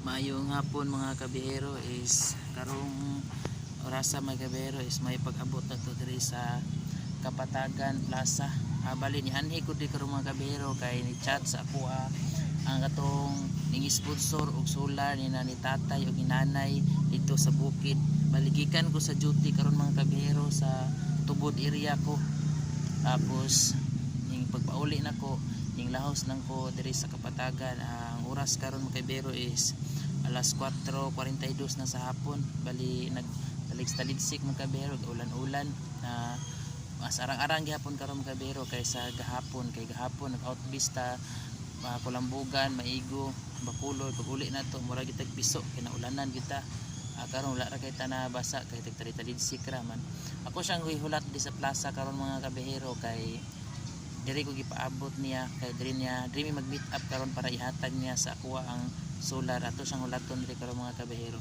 Maayong hapon mga kabihero is karong orasa mga kabihero is may pag-abot na to diri sa Kapatagan Plaza. Bali ni anhi ko di karong mga kabihero kay ni chat sa ako ang katong ning sponsor og solar ni na ni tatay og ni nanay dito sa bukid. Baligikan ko sa duty karon mga kabihero sa tubod area ko. Tapos ning pagpauli nako ning lahos lang ko diri sa Kapatagan. Ang oras karon mga kabihero is alas 4:42 na sa hapon. Bali nagtaligsik mga kabihero, ulan-ulan na mas arang-arang gihapon karon mga kabihero kaysa gahapon. Kay gahapon nag-out vista, Kulambugan, Maigo, Bacolod. Pag uli na to mura gitag piso kinaulanan kita. Karon wala ra kay na basa kay tagtaligsik ra man. Ako siyang hulat di sa plaza karon mga kabihero kay diri ko gipaabot niya kay diri mi mag meet up karon para ihatag niya sa ako ang solar. Ato siyang hulaton diri karon mga kabihero.